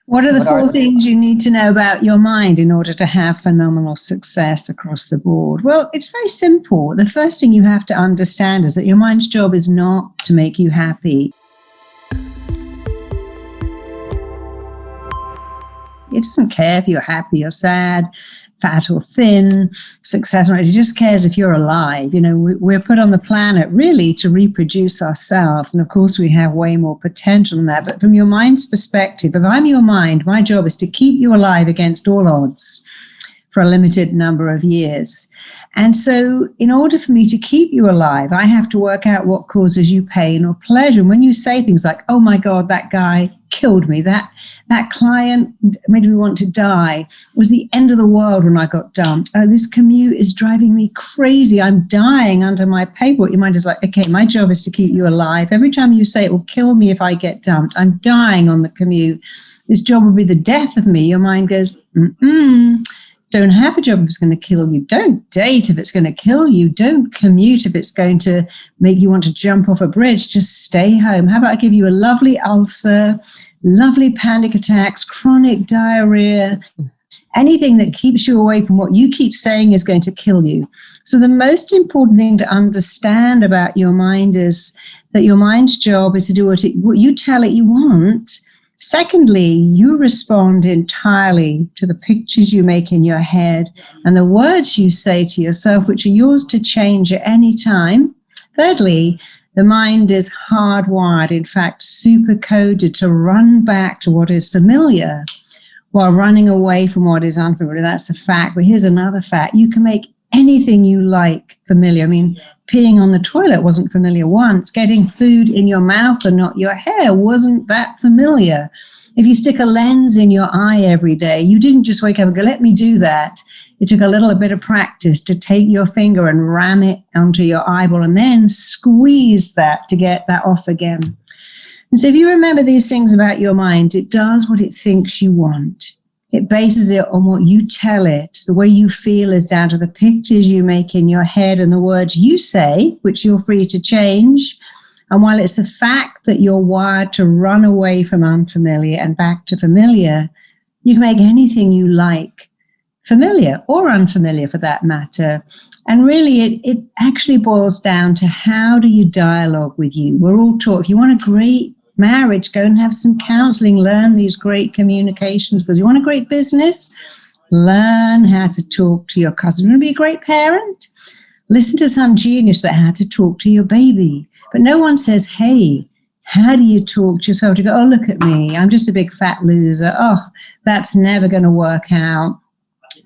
What are the four things you need to know about your mind in order to have phenomenal success across the board? Well, it's very simple. The first thing you have to understand is that your mind's job is not to make you happy. It doesn't care if you're happy or sad, fat or thin, successful. It just cares if you're alive. You know, we're put on the planet really to reproduce ourselves. And of course, we have way more potential than that. But from your mind's perspective, if I'm your mind, my job is to keep you alive against all odds for a limited number of years. And so in order for me to keep you alive, I have to work out what causes you pain or pleasure. And when you say things like, oh my God, that guy killed me, that client made me want to die, it was the end of the world when I got dumped. Oh, this commute is driving me crazy. I'm dying under my paperwork. Your mind is like, okay, my job is to keep you alive. Every time you say it will kill me if I get dumped, I'm dying on the commute. This job will be the death of me. Your mind goes, don't have a job if it's going to kill you. Don't date if it's going to kill you. Don't commute if it's going to make you want to jump off a bridge. Just stay home. How about I give you a lovely ulcer, lovely panic attacks, chronic diarrhea, anything that keeps you away from what you keep saying is going to kill you. So the most important thing to understand about your mind is that your mind's job is to do what you tell it you want. Secondly, you respond entirely to the pictures you make in your head and the words you say to yourself, which are yours to change at any time. Thirdly, the mind is hardwired, in fact, super coded to run back to what is familiar while running away from what is unfamiliar. That's a fact. But here's another fact. You can make anything you like familiar. I mean, peeing on the toilet wasn't familiar once. Getting food in your mouth and not your hair wasn't that familiar. If you stick a lens in your eye every day, you didn't just wake up and go, let me do that. It took a little bit of practice to take your finger and ram it onto your eyeball and then squeeze that to get that off again. And so if you remember these things about your mind, it does what it thinks you want. It bases it on what you tell it. The way you feel is down to the pictures you make in your head and the words you say, which you're free to change. And while it's a fact that you're wired to run away from unfamiliar and back to familiar, you can make anything you like familiar or unfamiliar for that matter. And really, it actually boils down to how do you dialogue with you? We're all taught, if you want a great marriage, go and have some counseling, learn these great communication skills. You want a great business? Learn how to talk to your cousin. You want to be a great parent? Listen to some genius that had to talk to your baby. But no one says, hey, how do you talk to yourself to go, oh, look at me, I'm just a big fat loser. Oh, that's never going to work out.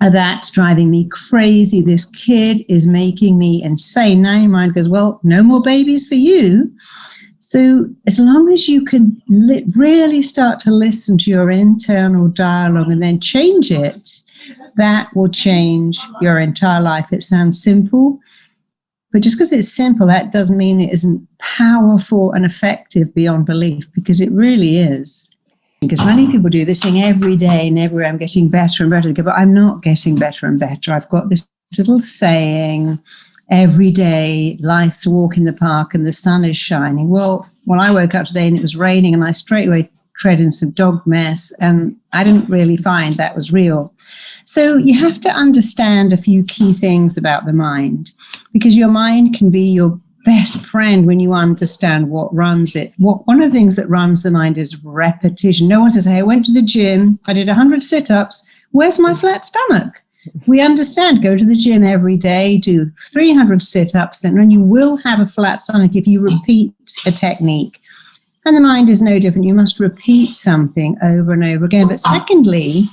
That's driving me crazy. This kid is making me insane. Now your mind goes, well, no more babies for you. So as long as you can really start to listen to your internal dialogue and then change it, that will change your entire life. It sounds simple, but just because it's simple, that doesn't mean it isn't powerful and effective beyond belief, because it really is. Because many people do this thing every day and everywhere, I'm getting better and better. They go, but I'm not getting better and better. I've got this little saying, every day, life's a walk in the park and the sun is shining. Well, when I woke up today and it was raining and I straight away tread in some dog mess, and I didn't really find that was real. So you have to understand a few key things about the mind, because your mind can be your best friend when you understand what runs it. One of the things that runs the mind is repetition. No one says, hey, I went to the gym, I did 100 sit-ups, where's my flat stomach? We understand, go to the gym every day, do 300 sit-ups, then you will have a flat stomach if you repeat a technique. And the mind is no different. You must repeat something over and over again. But secondly,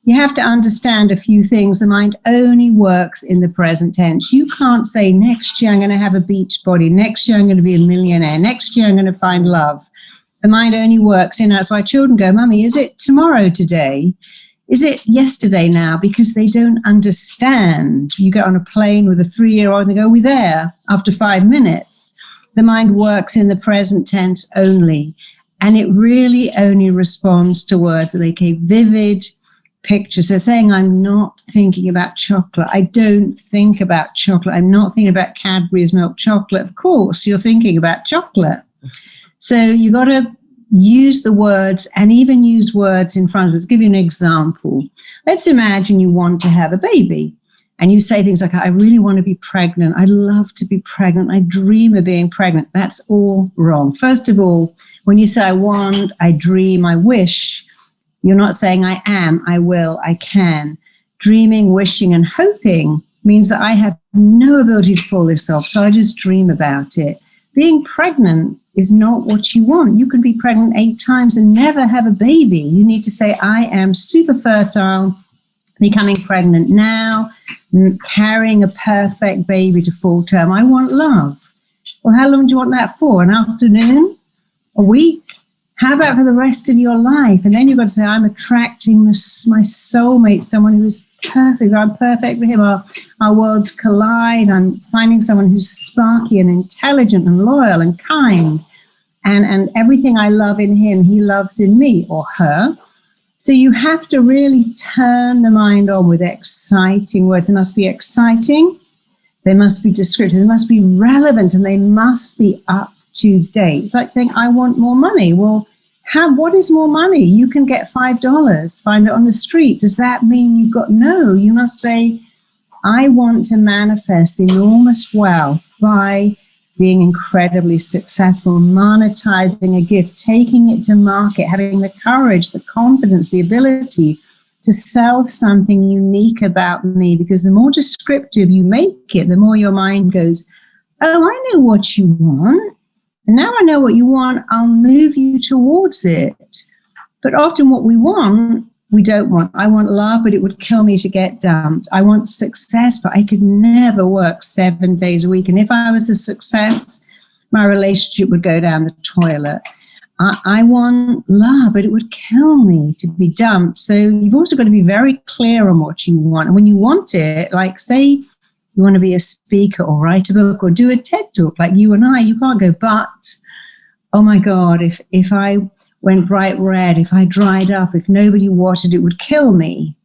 you have to understand a few things. The mind only works in the present tense. You can't say, next year I'm going to have a beach body. Next year I'm going to be a millionaire. Next year I'm going to find love. The mind only works in. That's why children go, Mummy, is it tomorrow today? Is it yesterday now? Because they don't understand. You get on a plane with a 3-year-old and they go, we're there after 5 minutes. The mind works in the present tense only. And it really only responds to words that make a vivid picture. So saying, I'm not thinking about chocolate. I don't think about chocolate. I'm not thinking about Cadbury's milk chocolate. Of course, you're thinking about chocolate. So you got to use the words, and even use words in front of us. I'll give you an example. Let's imagine you want to have a baby. And you say things like, I really want to be pregnant. I love to be pregnant. I dream of being pregnant. That's all wrong. First of all, when you say I want, I dream, I wish, you're not saying I am, I will, I can. Dreaming, wishing, and hoping means that I have no ability to pull this off, so I just dream about it. Being pregnant is not what you want. You could be pregnant 8 times and never have a baby. You need to say, I am super fertile, becoming pregnant now, carrying a perfect baby to full term. I want love. Well, how long do you want that for? An afternoon? A week? How about for the rest of your life? And then you've got to say, I'm attracting my soulmate, someone who is perfect. I'm perfect for him. Our worlds collide. I'm finding someone who's sparky and intelligent and loyal and kind. And everything I love in him, he loves in me or her. So you have to really turn the mind on with exciting words. They must be exciting. They must be descriptive. They must be relevant, and they must be up to date. It's like saying, I want more money. Well, what is more money? You can get $5, find it on the street. Does that mean you've got no? You must say, I want to manifest enormous wealth by being incredibly successful, monetizing a gift, taking it to market, having the courage, the confidence, the ability to sell something unique about me. Because the more descriptive you make it, the more your mind goes, oh, I know what you want. And now I know what you want, I'll move you towards it. But often what we want, we don't want. I want love, but it would kill me to get dumped. I want success, but I could never work 7 days a week. And if I was the success, my relationship would go down the toilet. I want love, but it would kill me to be dumped. So you've also got to be very clear on what you want. And when you want it, like say you want to be a speaker or write a book or do a TED talk like you and I, you can't go, but, oh my God, if I went bright red, if I dried up, if nobody watered, it would kill me.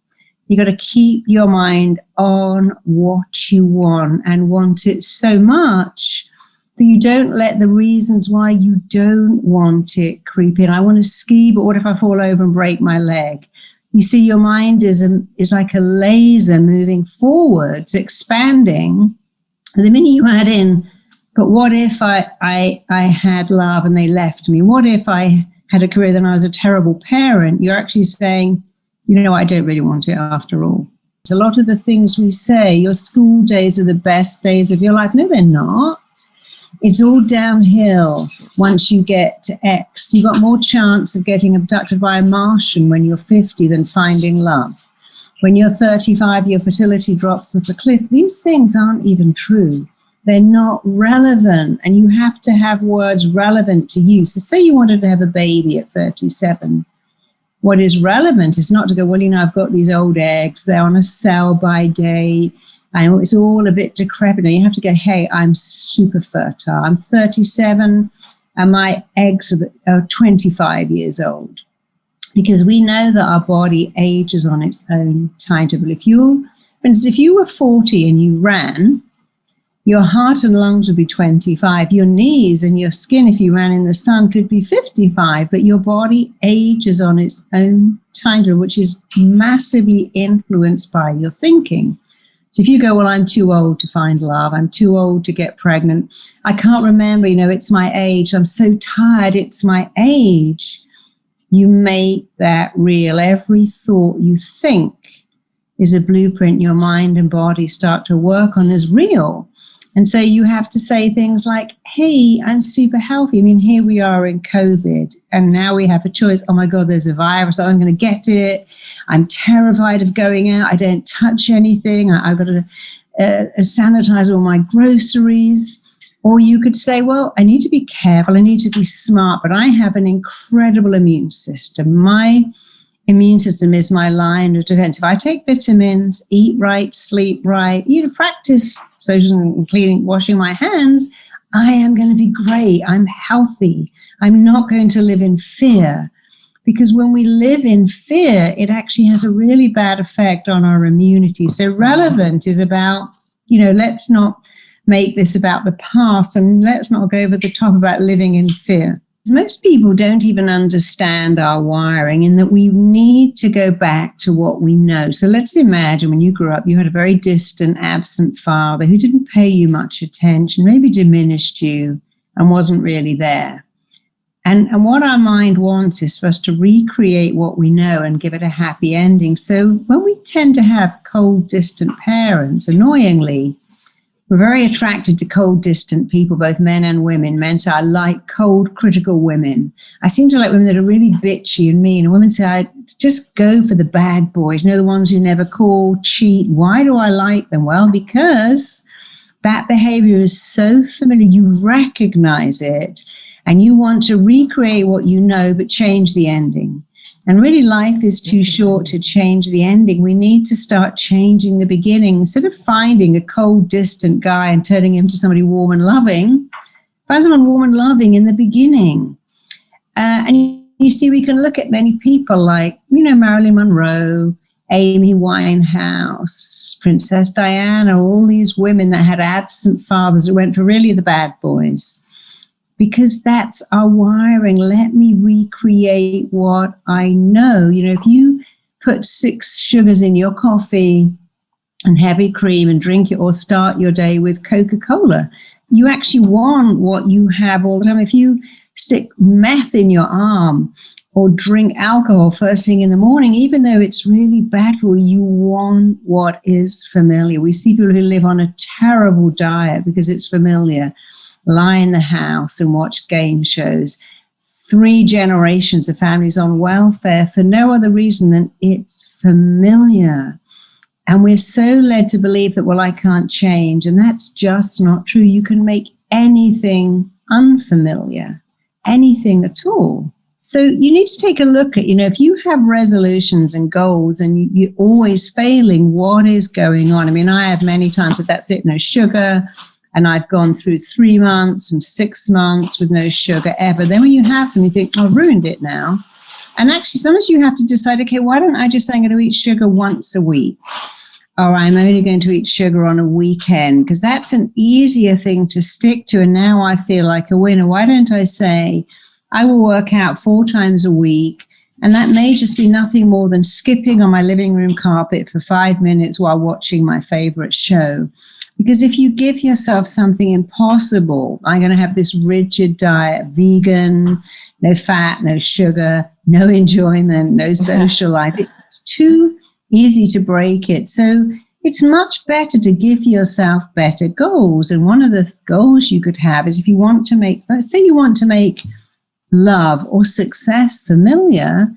You got to keep your mind on what you want and want it so much that you don't let the reasons why you don't want it creep in. I want to ski, but what if I fall over and break my leg? You see, your mind is like a laser moving forwards, expanding. And the minute you add in, but what if I had love and they left me? What if I had a career, then I was a terrible parent? You're actually saying, you know, I don't really want it after all. A lot of the things we say, your school days are the best days of your life. No, they're not. It's all downhill once you get to X. You've got more chance of getting abducted by a Martian when you're 50 than finding love. When you're 35, your fertility drops off a cliff. These things aren't even true. They're not relevant, and you have to have words relevant to you. So say you wanted to have a baby at 37. What is relevant is not to go, well, you know, I've got these old eggs, they're on a sell-by date, and it's all a bit decrepit. You have to go, hey, I'm super fertile. I'm 37, and my eggs are 25 years old. Because we know that our body ages on its own timetable. For instance, if you were 40 and you ran, your heart and lungs would be 25. Your knees and your skin, if you ran in the sun, could be 55. But your body ages on its own timetable, which is massively influenced by your thinking. So if you go, well, I'm too old to find love, I'm too old to get pregnant, I can't remember, you know, it's my age, I'm so tired, it's my age. You make that real. Every thought you think is a blueprint your mind and body start to work on as real. And so you have to say things like, hey, I'm super healthy. I mean, here we are in COVID, and now we have a choice. Oh my God, there's a virus. I'm going to get it. I'm terrified of going out. I don't touch anything. I've got to sanitize all my groceries. Or you could say, well, I need to be careful. I need to be smart, but I have an incredible immune system. My immune system is my line of defense. If I take vitamins, eat right, sleep right, practice social cleaning, washing my hands, I am going to be great. I'm healthy. I'm not going to live in fear. Because when we live in fear, it actually has a really bad effect on our immunity. So relevant is about, let's not make this about the past, and let's not go over the top about living in fear. most people don't even understand our wiring, in that we need to go back to what we know. So let's imagine when you grew up, you had a very distant, absent father who didn't pay you much attention, maybe diminished you and wasn't really there. And what our mind wants is for us to recreate what we know and give it a happy ending. So when we tend to have cold, distant parents, annoyingly, we're very attracted to cold, distant people, both men and women. Men say, I like cold, critical women. I seem to like women that are really bitchy and mean. And women say, I just go for the bad boys, the ones who never call, cheat. Why do I like them? Well, because that behavior is so familiar. You recognize it and you want to recreate what you know, but change the ending. And really, life is too short to change the ending. We need to start changing the beginning. Instead of finding a cold, distant guy and turning him to somebody warm and loving, find someone warm and loving in the beginning. And you see, we can look at many people like, Marilyn Monroe, Amy Winehouse, Princess Diana, all these women that had absent fathers that went for really the bad boys. Because that's our wiring. Let me recreate what I know. If you put 6 sugars in your coffee and heavy cream and drink it, or start your day with Coca-Cola, you actually want what you have all the time. If you stick meth in your arm or drink alcohol first thing in the morning, even though it's really bad for you, you want what is familiar. We see people who live on a terrible diet because it's familiar. Lie in the house and watch game shows. 3 generations of families on welfare for no other reason than it's familiar. And we're so led to believe that, well, I can't change. And that's just not true. You can make anything unfamiliar, anything at all. So you need to take a look at, if you have resolutions and goals and you're always failing, what is going on? I have many times that that's it, no sugar. And I've gone through 3 months and 6 months with no sugar ever. Then when you have some, you think, I've ruined it now. And actually, sometimes you have to decide, okay, why don't I just say I'm going to eat sugar once a week? Or I'm only going to eat sugar on a weekend, because that's an easier thing to stick to. And now I feel like a winner. Why don't I say I will work out 4 times a week? And that may just be nothing more than skipping on my living room carpet for 5 minutes while watching my favorite show. Because if you give yourself something impossible, I'm going to have this rigid diet, vegan, no fat, no sugar, no enjoyment, no social life, it's too easy to break it. So it's much better to give yourself better goals. And one of the goals you could have is, if you want to make, let's say you want to make love or success familiar,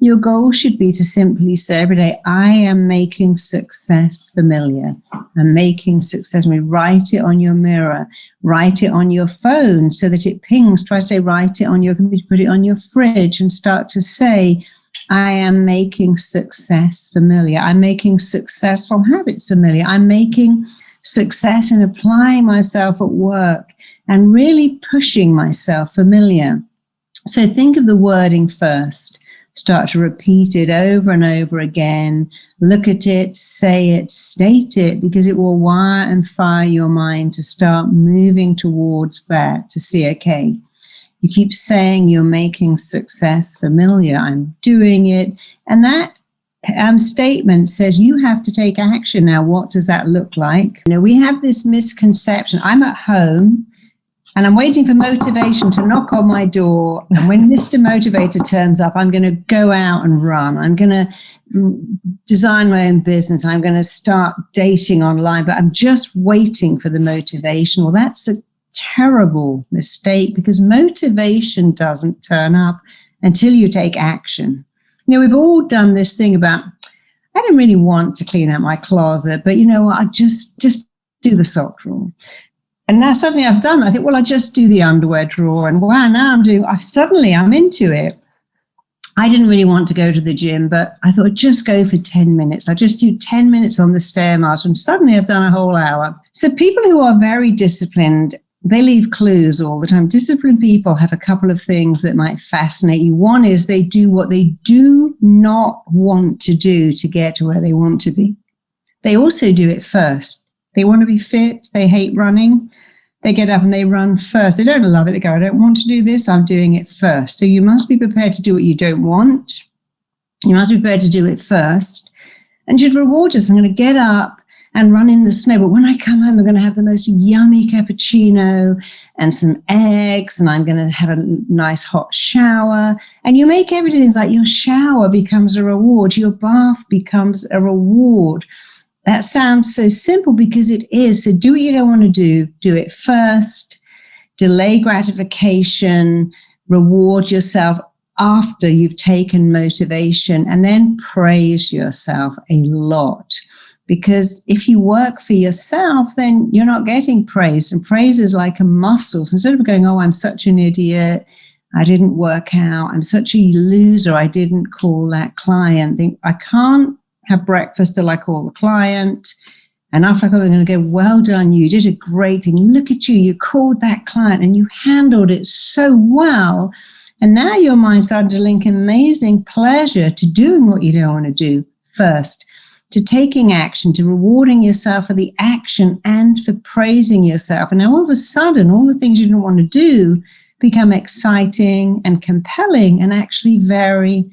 your goal should be to simply say every day, I am making success familiar. I'm making success. Write it on your mirror, write it on your phone so that it pings. Try to say, write it on your computer, put it on your fridge, and start to say, I am making success familiar. I'm making successful habits familiar. I'm making success in applying myself at work and really pushing myself familiar. So think of the wording first. Start to repeat it over and over again. Look at it, say it, state it, because it will wire and fire your mind to start moving towards that, to see, okay, you keep saying you're making success familiar. I'm doing it. And that statement says you have to take action. Now, what does that look like? We have this misconception. I'm at home and I'm waiting for motivation to knock on my door. And when Mr. Motivator turns up, I'm going to go out and run. I'm going to design my own business. I'm going to start dating online, but I'm just waiting for the motivation. Well, that's a terrible mistake, because motivation doesn't turn up until you take action. We've all done this thing about, I don't really want to clean out my closet, but I just do the sock drawer. And that's something I've done. I think, well, I just do the underwear drawer, and wow, now I'm into it. I didn't really want to go to the gym, but I thought I'd just go for 10 minutes. I just do 10 minutes on the Stairmaster, and suddenly I've done a whole hour. So people who are very disciplined, they leave clues all the time. Disciplined people have a couple of things that might fascinate you. One is they do what they do not want to do to get to where they want to be. They also do it first. They want to be fit. They hate running. they get up and they run first. They don't love it. They go, I don't want to do this. I'm doing it first. So you must be prepared to do what you don't want. You must be prepared to do it first. And you'd reward yourself. I'm going to get up and run in the snow. But when I come home, I'm going to have the most yummy cappuccino and some eggs, and I'm going to have a nice hot shower. And you make everything like your shower becomes a reward. Your bath becomes a reward. That sounds so simple because it is. So do what you don't want to do it first, delay gratification, reward yourself after you've taken motivation, and then praise yourself a lot. Because if you work for yourself, then you're not getting praise. And praise is like a muscle. So instead of going, oh, I'm such an idiot, I didn't work out, I'm such a loser, I didn't call that client, think, I can't have breakfast till I call the client. And after I call, I'm going to go, well done, you did a great thing. Look at you, you called that client and you handled it so well. And now your mind started to link amazing pleasure to doing what you don't want to do first, to taking action, to rewarding yourself for the action and for praising yourself. And now all of a sudden, all the things you didn't want to do become exciting and compelling and actually very,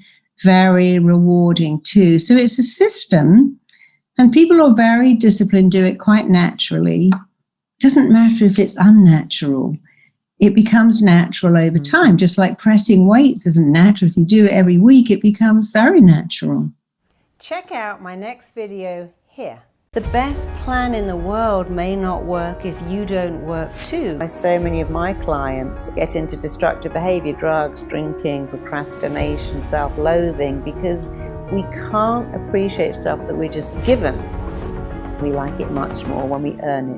very rewarding too. So it's a system, and people who are very disciplined do it quite naturally. It doesn't matter if it's unnatural. It becomes natural over time, just like pressing weights isn't natural. If you do it every week, it becomes very natural. Check out my next video here. The best plan in the world may not work if you don't work too. So many of my clients get into destructive behavior, drugs, drinking, procrastination, self-loathing, because we can't appreciate stuff that we're just given. We like it much more when we earn it.